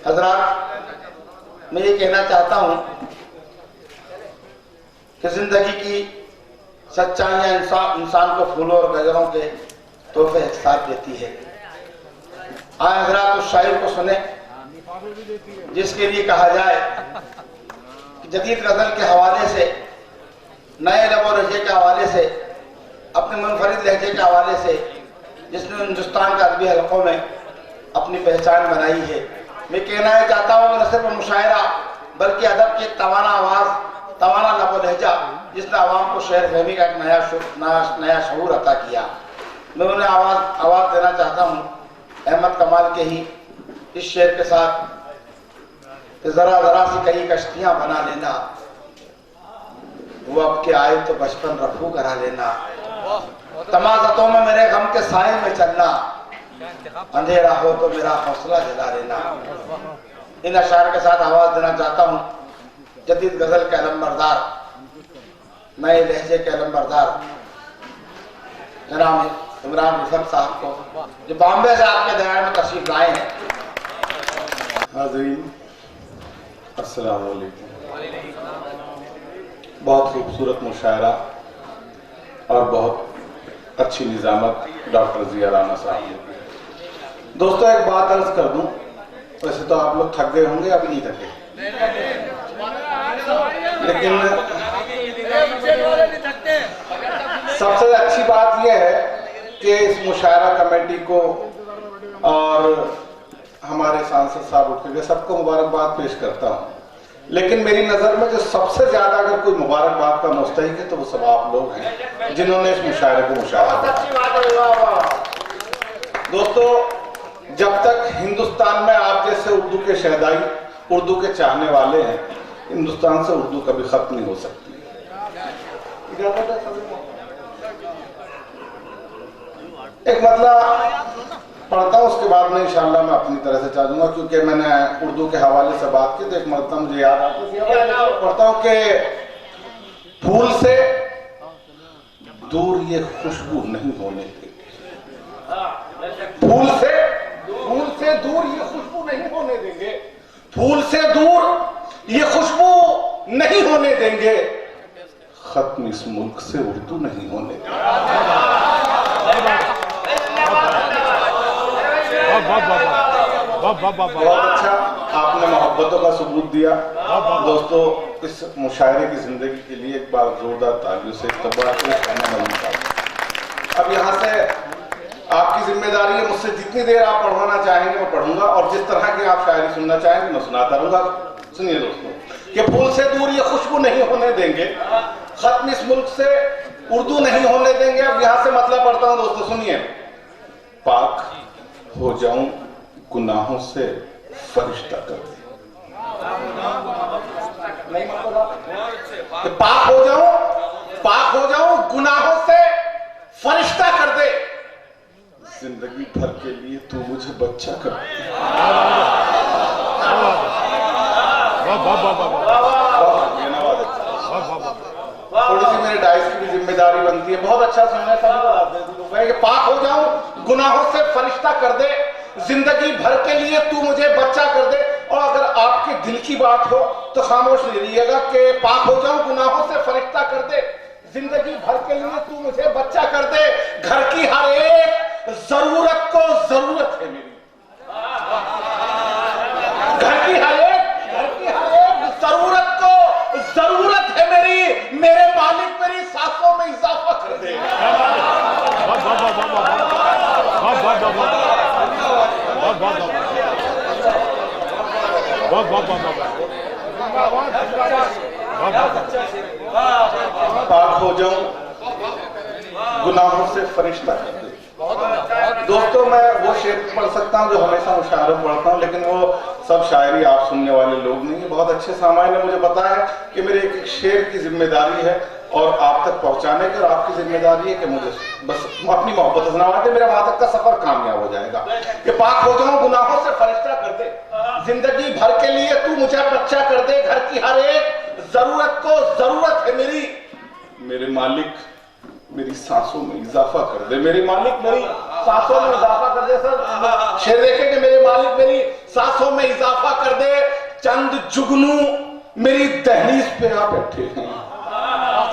हजरात, मैं ये कहना चाहता हूँ कि जिंदगी की सच्चाइयाँ इंसान को फूलों और गजरों के तोहफे साथ देती है। आए हजरात उस शायर को सुने जिसके लिए कहा जाए कि जदीद गजल के हवाले से, नए लबो लहजे के हवाले से, अपने मुनफरिद लहजे के हवाले से जिसने हिंदुस्तान का अदबी हलकों में अपनी पहचान बनाई है। मैं कहना चाहता हूँ कि न सिर्फ मुशायरा बल्कि अदब की तवाना आवाज़, तवाना लबो लहजा जिसने आवाम को शेर फहमी का एक नया शऊर अता किया। मैं उन्हें आवाज़ देना चाहता हूँ अहमद कमाल के ही इस शेर के साथ कि ज़रा ज़रा सी कई कश्तियाँ बना लेना, वो अब के आए तो बचपन रफू करा लेना, तमाज़तों में मेरे गम के साए में चलना, अंधेरा हो तो मेरा हौसला जला लेना। इन अशार के साथ आवाज़ देना चाहता हूँ जदीद गजल के अलमबरदार, नए लहजे के अलमबरदार जनाब इमरान रिफत साहब को, जो बॉम्बे से आपके दरबार में तशरीफ लाए हैं। हाज़रीन अस्सलाम वालेकुम। बहुत खूबसूरत मुशायरा और बहुत अच्छी निज़ामत डॉक्टर ज़िया राना साहब ने। दोस्तों एक बात अर्ज कर दूं, वैसे तो आप लोग थक गए होंगे, अभी नहीं थके, लेकिन सबसे अच्छी बात यह है कि इस मुशायरा कमेटी को और हमारे सांसद साहब उठ के सबको मुबारकबाद पेश करता हूँ। लेकिन मेरी नज़र में जो सबसे ज्यादा अगर कोई मुबारकबाद का मुस्तहिक है तो वो सब आप लोग हैं जिन्होंने इस मुशायरे को मुशायरा किया। दोस्तों जब तक हिंदुस्तान में आप जैसे उर्दू के शहदाई, उर्दू के चाहने वाले हैं, हिंदुस्तान से उर्दू कभी खत्म नहीं हो सकती। एक मतलब पढ़ता हूँ, उसके बाद में इंशाल्लाह मैं अपनी तरह से चाह दूंगा, क्योंकि मैंने उर्दू के हवाले से बात की तो एक मतलब मुझे याद आता पढ़ता हूँ कि फूल से दूर ये खुशबू नहीं होने देंगे, फूल से दूर ये खुशबू नहीं होने देंगे, फूल से दूर ये खुशबू नहीं होने देंगे, खत्म इस मुल्क से उर्दू नहीं होने देंगे। बहुत अच्छा, आपने मोहब्बतों का सबूत दिया। दोस्तों इस मुशायरे की जिंदगी के लिए एक बार जोरदार तालियों से अब यहाँ से आपकी जिम्मेदारी है, मुझसे जितनी देर आप पढ़वाना चाहेंगे मैं पढ़ूंगा और जिस तरह की आप शायरी सुनना चाहेंगे मैं सुनाता रहूंगा। सुनिए दोस्तों कि फूल से दूर ये खुशबू नहीं होने देंगे, खत्म इस मुल्क से उर्दू नहीं होने देंगे। अब यहाँ से मतलब पढ़ता हूँ दोस्तों, सुनिए। पाक हो जाऊं गुनाहों से फरिश्ता कर दे, पाक हो जाऊं गुनाहों से फरिश्ता कर दे, जिंदगी भर के लिए तू मुझे बच्चा कर दे। थोड़ी सी मेरे डाइस की भी जिम्मेदारी बनती है, बहुत अच्छा सुनना है। पाक हो जाऊं गुनाहों से फरिश्ता कर दे, जिंदगी भर के लिए तू मुझे बच्चा कर दे। और अगर आपके दिल की बात हो तो खामोश नहीं रहिएगा कि पाक हो जाऊं गुनाहों से फरिश्ता कर दे, जिंदगी भर के लिए तू मुझे बच्चा कर दे, घर की हर एक जरूरत को जरूरत है मेरी, घर की हर एक जरूरत को जरूरत है मेरी, मेरे मालिक मेरी सांसों में इजाफा कर दे। पाक हो जाऊं गुनाहों से फरिश्ता कर दे। दोस्तों मैं वो शेर पढ़ सकता हूँ जो हमेशा मुशायरों पढ़ता हूँ, लेकिन वो सब शायरी आप सुनने वाले लोग नहीं है। बहुत अच्छे सामान्य ने मुझे पता है कि मेरे एक शेर की जिम्मेदारी है और आप तक पहुंचाने की, और आपकी जिम्मेदारी है कि मुझे बस अपनी मोहब्बत सुनावा दे, मेरा वहां तक का सफर कामयाब हो जाएगा। कि पाक हो जाऊं गुनाहों से फरिश्ता कर दे, जिंदगी भर के लिए तू मुझे बच्चा कर दे, घर की हर एक जरूरत को जरूरत है मेरी, मेरे मालिक मेरी सांसों में इजाफा कर दे, मेरे मालिक मेरी सांसों में इजाफा कर दे। सर शेर देखे कि मेरे मालिक मेरी सांसों में इजाफा कर दे, चंद जुगनू मेरी दहलीज पे आ बैठे हैं।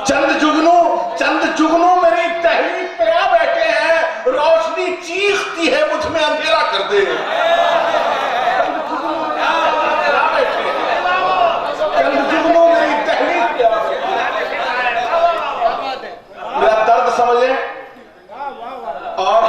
चंद जुगनू मेरी दहलीज पे आ बैठे हैं, रोशनी चीखती है मुझ में अंधेरा कर दे। चंद जुगनू मेरी दहलीज पे आ बैठे हैं। मेरा दर्द समझे और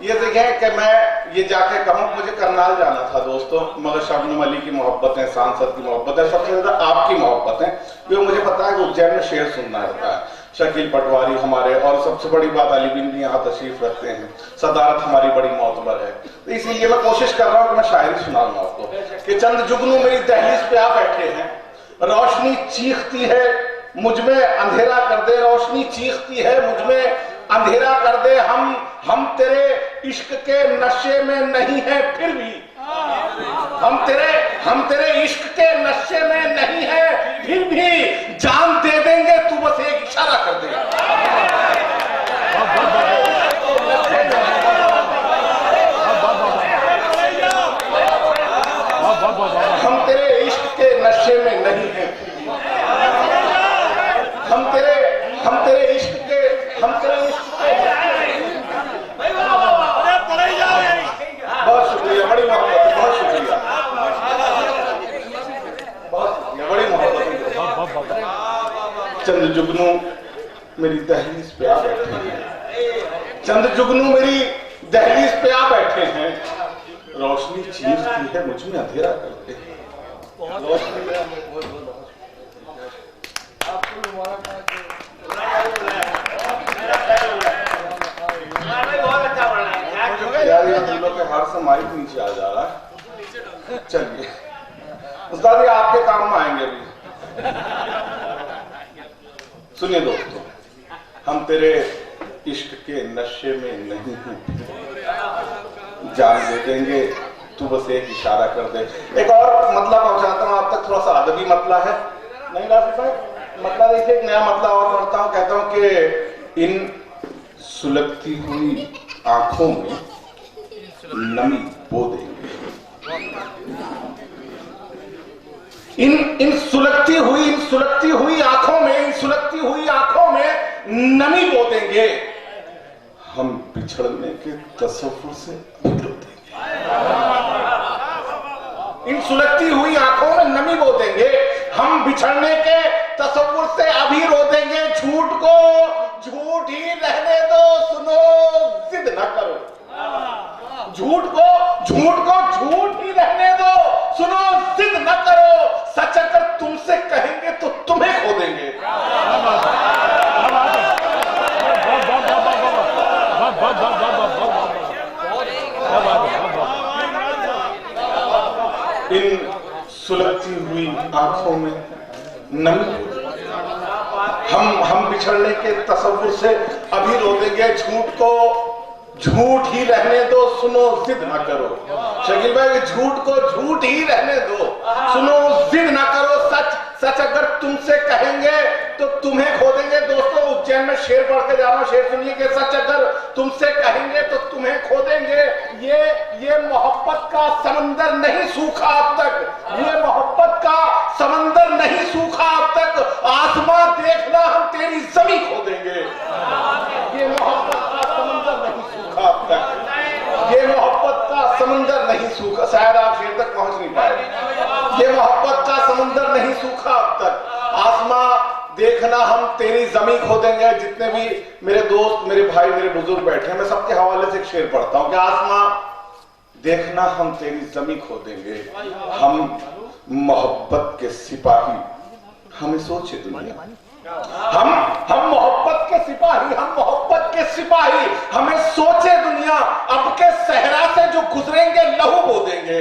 ये देखें कि मैं ये जाके कहूं, मुझे करनाल जाना था दोस्तों, मगर शबनम अली की मोहब्बत है, सांसद की मोहब्बत है, सबसे ज्यादा आपकी मोहब्बत है, क्योंकि मुझे पता है कि उज्जैन में शेर सुनना रहता है। शकील पटवारी हमारे, और सबसे बड़ी बात अली बिन भी यहाँ तशरीफ रखते हैं, सदारत हमारी बड़ी मोतबर है, तो इसीलिए मैं कोशिश कर रहा हूँ कि मैं शायरी सुनाऊंगा आपको कि चंद जुगनू मेरी दहलीज पे आ बैठे हैं, रोशनी चीखती है मुझ में अंधेरा कर दे, रोशनी चीखती है मुझ में अंधेरा कर दे। हम तेरे इश्क के नशे में नहीं है, फिर भी हम तेरे इश्क के नशे में नहीं है, फिर भी जान दे देंगे, तू बस एक इशारा कर दे। हम तेरे इश्क के नशे में नहीं है, हम तेरे इश्क के बहुत शुक्रिया, बड़ी मोहब्बत है, बहुत शुक्रिया, बड़ी मोहब्बत है। चंद जुगनू मेरी दहलीज पे आ बैठे हैं, चंद जुगनू मेरी दहलीज पे आ बैठे हैं, रोशनी चीखती है मुझ में अंधेरा करते हैं। यार ये दिलों के हार से माइक नीचे आ जा रहा है। चलिए उस्ताद ये आपके काम में आएंगे अभी। सुनिए दोस्तों, हम तेरे इश्क के नशे में नहीं हैं, जान दे देंगे, तू बस एक इशारा कर दे। एक और मतलब पहुंचाता हूं आप तक, थोड़ा सा अदबी मतला है, नहीं राशिद भाई, मतला देखिए, एक नया मतला और पढ़ता हूं। कहता हूं कि इन सुलगती हुई आंखों में नमी बो देंगे, इन सुलगती हुई आंखों में नमी बो देंगे, हम बिछड़ने के तसव्वुर से रो देंगे। इन सुलगती हुई आंखों में नमी बो देंगे, हम बिछड़ने के तसव्वुर से अभी रो देंगे। झूठ को झूठ ही रहने दो, सुनो जिद न करो, झूठ को झूठ ही रहने दो, सुनो जिद न करो, सच अगर तुमसे कहेंगे तो तुम्हें खो देंगे। इन सुलगती हुई आंखों में नमी, हम बिछड़ने के तसव्वुर से अभी रो देंगे। झूठ को झूठ ही रहने दो, सुनो जिद ना करो। शकील भाई, झूठ को झूठ ही रहने दो, सुनो जिद ना करो, सच अगर तुमसे कहेंगे तो तुम्हें खो देंगे। दोस्तों उज्जैन में शेर पढ़ के जा रहा हूं, शेर सुनिए कि सच अगर तुमसे कहेंगे तो तुम्हें खो देंगे। ये मोहब्बत का समंदर नहीं सूखा अब तक, ये मोहब्बत का समंदर नहीं सूखा अब तक, आसमां देखना हम तेरी जमी खो देंगे। ये मोहब्बत का समंदर नहीं सूखा अब तक, ये मोहब्बत का समंदर नहीं सूखा, शायद आप शेर तक पहुंच नहीं पाए। ये मोहब्बत का समंदर नहीं सूखा अब तक, आसमां देखना हम तेरी जमी खो देंगे। जितने भी मेरे दोस्त, मेरे भाई, मेरे बुजुर्ग बैठे हैं, मैं सबके हवाले से एक शेर पढ़ता हूं कि आसमां देखना हम तेरी जमी खो देंगे, हम मोहब्बत के सिपाही, हमें सोचे दुनिया, हम मोहब्बत के सिपाही, हम मोहब्बत के सिपाही, हमें सोचे दुनिया, अब के सहरा से जो गुजरेंगे लहू बो देंगे।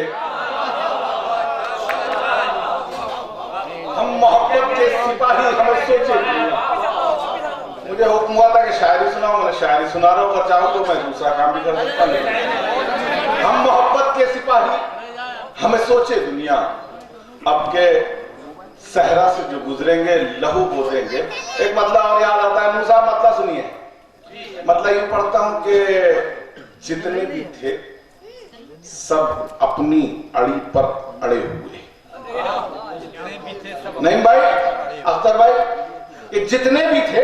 हम मोहब्बत के सिपाही, हमें सोचे दुनिया। मुझे हुक्म हुआ था कि शायरी सुनाऊं, मैंने शायरी सुना रहा हूं, और चाहूं तो मैं दूसरा काम भी कर सकता हूं। हम मोहब्बत के सिपाही, हमें सोचे दुनिया, अब के सहरा से जो गुजरेंगे लहू बो देंगे। एक मतलब और याद आता है, मूसा मतलब सुनिए, मतलब यूं पढ़ता हूं कि जितने भी थे सब अपनी अड़ी पर अड़े हुए। नहीं भाई, अख्तर भाई, ये जितने भी थे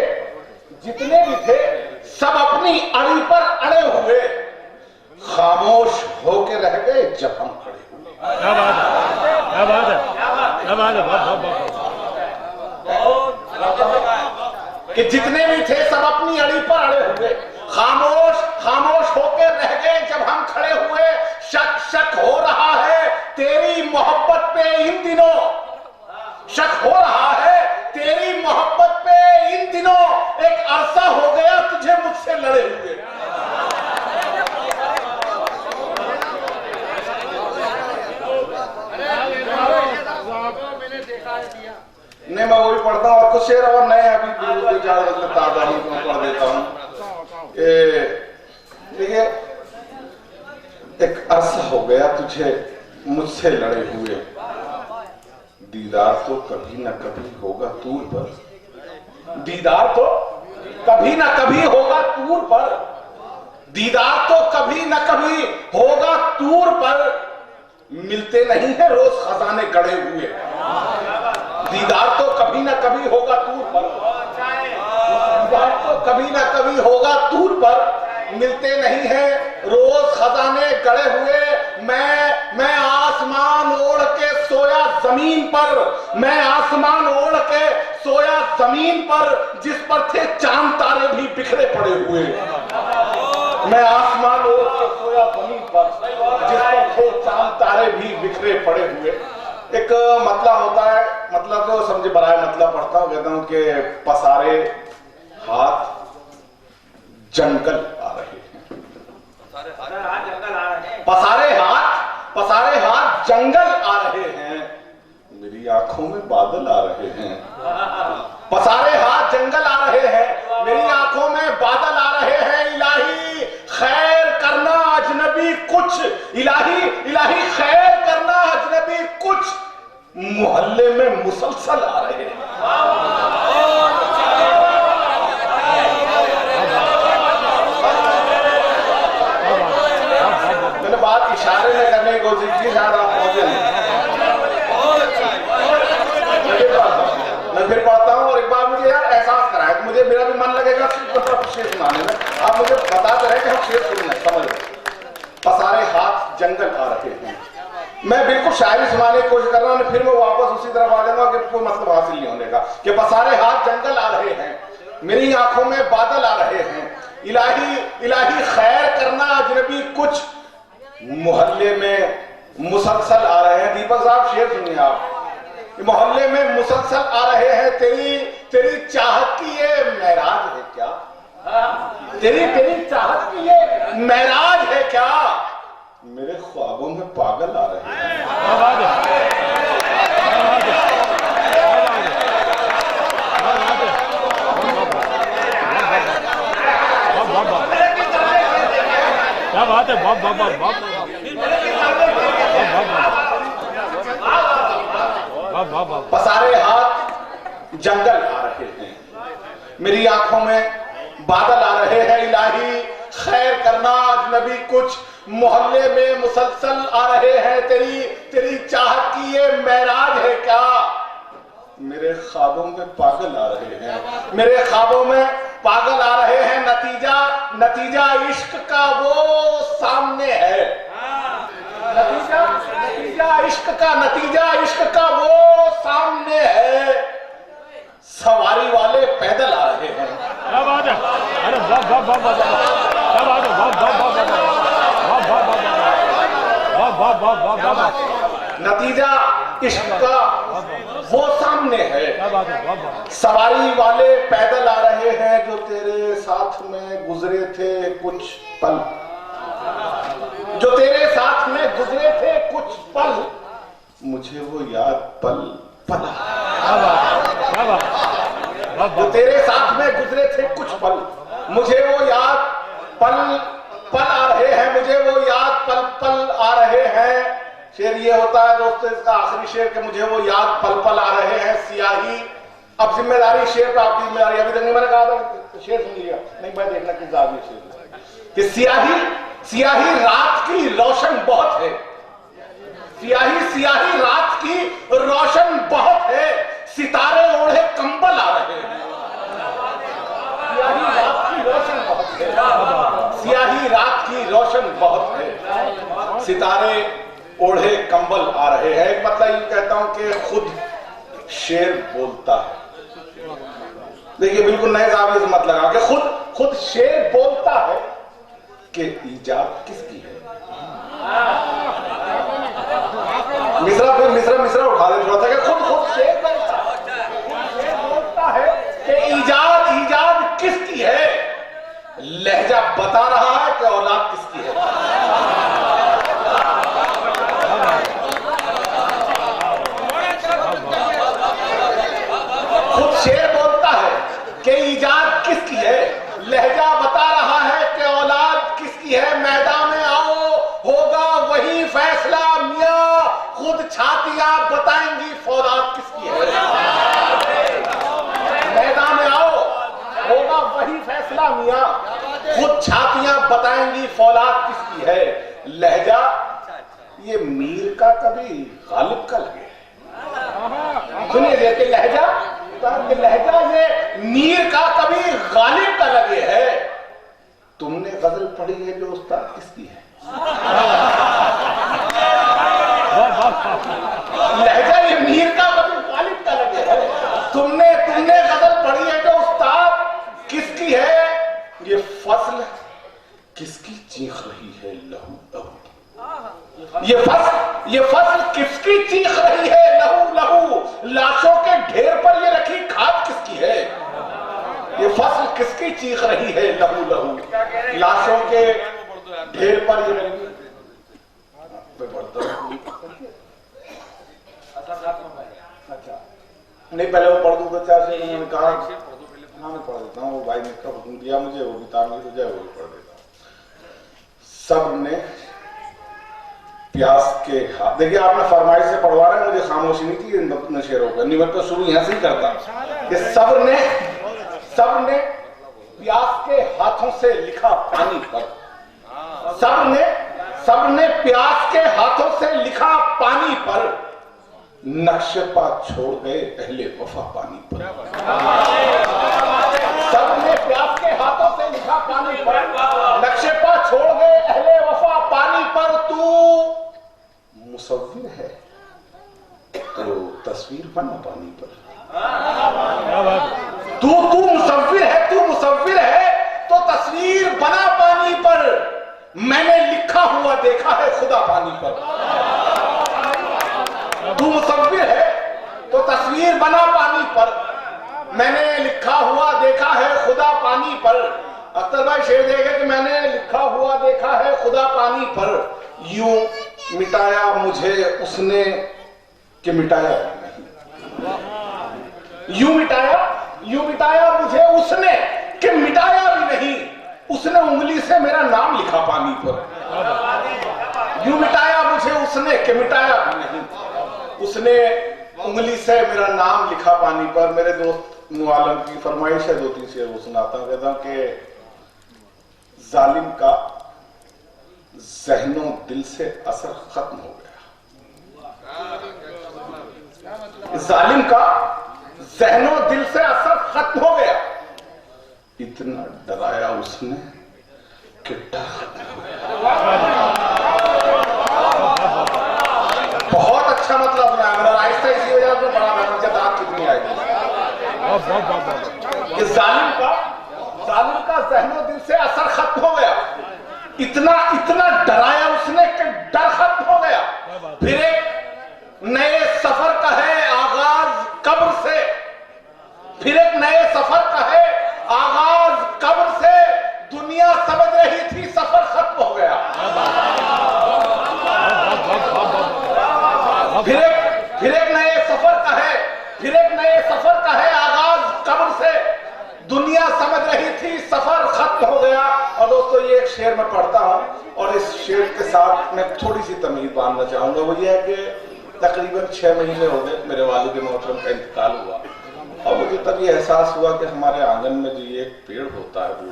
सब अपनी अड़ी पर अड़े हुए, खामोश होके रह गए जब हम खड़े हुए। क्या बात है, क्या बात है, क्या बात है, बहुत कि जितने भी थे सब अपनी अड़ी पर अड़े हुए, खामोश होके रह गए जब हम खड़े हुए। शक हो रहा है तेरी मोहब्बत पे इन दिनों, शक हो रहा है तेरी मोहब्बत पे इन दिनों, एक अरसा हो गया तुझे मुझसे लड़े हुए। नहीं, मैं वही पढ़ता हूँ और कुछ शेर और नए अभी ताजा ही पढ़ देता हूँ। देखिए, एक अरसा हो गया तुझे मुझसे लड़े हुए, दीदार तो कभी न कभी होगा तूर पर, दीदार तो कभी न कभी होगा तूर पर, दीदार तो कभी न कभी होगा तूर पर, मिलते नहीं है रोज खजाने गड़े हुए, दीदार तो कभी न कभी होगा तूर पर, दीदार तो कभी न कभी होगा तूर पर, मिलते नहीं है रोज खजाने गड़े हुए। मैं आसमान ओढ़ के सोया जमीन पर, मैं आसमान ओढ़ के सोया जमीन पर, जिस पर थे चांद तारे भी बिखरे पड़े हुए। मैं आसमान ओढ़ के सोया जमीन पर, जिस पर थे चांद तारे भी बिखरे पड़े हुए। एक मतलब होता है, मतलब तो समझे बराए मतलब पढ़ता हूँ, कहता हूँ कि पसारे हाथ जंगल आ रहे हैं, पसारे हाथ जंगल आ रहे हैं, मेरी आंखों में बादल आ रहे हैं, पसारे हाथ जंगल आ रहे हैं, मेरी आंखों में बादल आ रहे हैं। इलाही खैर करना अजनबी कुछ, इलाही खैर करना अजनबी कुछ, मोहल्ले में मुसलसल आ रहे हैं। मैंने बात इशारे में करने की कोशिश की, शायद आप पहुंचे नहीं। मैं फिर पढ़ता हूँ और एक बार मुझे यार एहसास कराए, मुझे मेरा भी मन लगेगा शेर सुनाने में। आप मुझे बताते रहे कि हम शेर सुनना समझ। पसारे हाथ जंगल आ रहे हैं, मैं बिल्कुल शायरी सुनाने की कोशिश कर रहा हूँ, फिर मैं वापस उसी तरफ आ जाऊंगा कि कोई मतलब हासिल नहीं होने का। कि पसारे हाथ जंगल आ रहे हैं, मेरी आंखों में बादल आ रहे हैं, इलाही खैर करना अजनबी कुछ, मोहल्ले में मुसलसल आ रहे हैं। दीपक साहब शेर सुनिए आप। मोहल्ले में मुसलसल आ रहे हैं, तेरी चाहत की ये महराज है क्या, तेरी चाहत की ये महराज है क्या, मेरे ख्वाबों में पागल आ रहे हैं। क्या बात है, बाप पसारे हाथ जंगल आ रहे हैं, मेरी आंखों में बादल आ रहे हैं, इलाही खैर करना अजनबी कुछ, मोहल्ले में मुसलसल आ रहे हैं, तेरी चाहत की ये महराज है क्या, मेरे ख्वाबों में पागल आ रहे हैं, मेरे ख्वाबों में पागल आ रहे हैं। नतीजा इश्क का वो सामने है, नतीजा इश्क का वो सामने है, सवारी वाले पैदल आ रहे हैं। क्या बात है, अरे क्या बात है, नतीजा इश्क का वो सामने है, सवारी वाले पैदल आ रहे हैं, जो तेरे साथ में गुजरे थे कुछ पल, जो तेरे साथ में गुजरे थे कुछ पल, मुझे वो याद पल पल, जो तेरे साथ में गुजरे थे कुछ पल, मुझे वो याद पल पल आ रहे हैं, मुझे वो याद पल पल आ रहे हैं। शेर ये होता है दोस्तों, इसका आखिरी शेर कि मुझे वो याद पल पल आ रहे हैं। सियाही, अब जिम्मेदारी शेर पर आपकी जिम्मेदारी, अभी तक नहीं मैंने कहा था शेर सुन लिया, नहीं मैं देखना किस आदमी शेर कि सियाही रात की रोशन बहुत है, सियाही रात की रोशन बहुत है, सितारे ओढ़े कंबल आ रहे हैं। सियाही रात की रोशन बहुत है, सियाही रात की रोशन बहुत है, सितारे ओढ़े कंबल आ रहे हैं। एक मतलब ये कहता हूं कि खुद शेर बोलता है। देखिए बिल्कुल नए जाविये से मत लगा के खुद शेर बोलता है कि ईजाद किसकी है। मिश्रा उठा दे थोड़ा सा कि खुद शेर बोलता है कि ईजाद किसकी है। लहजा बता रहा है कि औलाद किसकी है। खुद शेर बोलता है कि ईजाद किसकी है, लहजा बता रहा है कि औलाद किसकी है। मैदान में आओ होगा वही फैसला मियां, खुद छातियां बताएंगी फौलाद किसकी है। मैदान में आओ होगा वही फैसला मियां, खुद छातियां बताएंगी फौलाद किसकी है। लहजा ये मीर का कभी गालिब का लगे। सुनिए देखिए लहजा ये मीर का कभी गालिब का लगे है। तुमने गजल पढ़ी है जो उस्ताद किसकी है। लहजा ये मीर का कभी गालिब का लगे है। तुमने गजल पढ़ी है जो उस्ताद किसकी है। ये फसल किसकी चीख रही है लहू लहू। ये फसल किसकी चीख रही है लहू लहू। लाशों के ढेर पर ये रखी खाद किसकी है। ये फसल किसकी चीख रही है लहू लहू। लाशों के ढेर पर ये रखी अच्छा नहीं पहले वो पढ़ दूं बच्चा से उन्होंने कहा हाँ मैं पढ़ देता हूँ। वो भाई ने कब हुक्म दिया मुझे वो भी तामीर हो जाए वो भी पढ़ देता हूँ। सब ने प्यास के हाथ। देखिए आपने फरमाइश से पढ़वा रहे हैं मुझे खामोशी नहीं थी इन शेरों पर। नहीं मैं तो शुरू यहां से ही करता कि सब ने प्यास के हाथों से लिखा पानी पर। सब ने प्यास के हाथों से लिखा पानी पर। नक्शे पा छोड़ गए अहले वफा पानी पर। सबने प्यास के हाथों से लिखा पानी पर। नक्शे पा छोड़ गए अहले वफा पानी पर। तू मुसव्विर है तो तस्वीर बना पानी पर। तू मुसव्विर है तो तस्वीर बना पानी पर। मैंने लिखा हुआ देखा है खुदा पानी पर। तू मुसव्विर है तो तस्वीर बना पानी पर। मैंने लिखा हुआ देखा है खुदा पानी पर। अख्तर भाई शेर देखे कि मैंने लिखा हुआ देखा है खुदा पानी पर। यूं मिटाया मुझे उसने कि मिटाया नहीं। यूं मिटाया मुझे उसने कि मिटाया भी नहीं। उसने उंगली से मेरा नाम लिखा पानी पर। यूं मिटाया मुझे उसने कि मिटाया भी नहीं। उसने उंगली से मेरा नाम लिखा पानी पर। मेरे दोस्त मुआलम की फरमाइश है 2-3 शेर वो सुनाता हूं। कहता हूं कि जालिम का ज़हनों दिल से असर खत्म हो गया। जालिम का ज़हनों दिल से असर खत्म हो गया। इतना डराया उसने कि डर खत्म हो गया। बहुत अच्छा मतलब बनाया मैंने। आहिस्ता इसी वजह से बड़ा नतीजा दाद कितनी आएगी। कि जालिम का ज़हनों दिल से असर खत्म हो गया। इतना डराया उसने कि डर खत्म हो गया। फिर एक नए सफर का है आगाज कब्र से। फिर एक नए सफर का है आगाज कब्र से। दुनिया समझ रही थी सफर खत्म हो गया। फिर एक नए सफर का है। फिर एक नए सफर का है आगाज कब्र से। दुनिया समझ रही थी सफर खत्म हो गया। और दोस्तों ये एक शेर मैं पढ़ता हूं और इस शेर के साथ मैं थोड़ी सी तमीज़ बांधना चाहूंगा। वो ये है कि तकरीबन 6 महीने हो गए मेरे वालिद मोहतरम का इंतकाल हुआ। और मुझे तब ये एहसास हुआ कि हमारे आंगन में जो ये एक पेड़ होता है वो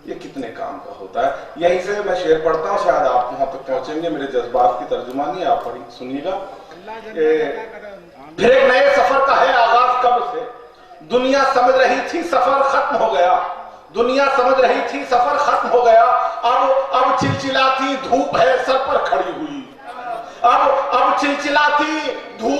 ये कितने काम का होता है। यहीं से मैं शेर पढ़ता हूँ, शायद आप वहां तक पहुंचेंगे। मेरे जज्बात की तर्जुमानी आप पढ़ी सुनिएगा। फिर एक नए सफर का है आगाज कब से, दुनिया समझ रही थी सफर खत्म हो गया, दुनिया समझ रही थी सफर खत्म हो गया, अब चिलचिलाती धूप है सर पर खड़ी हुई, अब चिलचिलाती धूप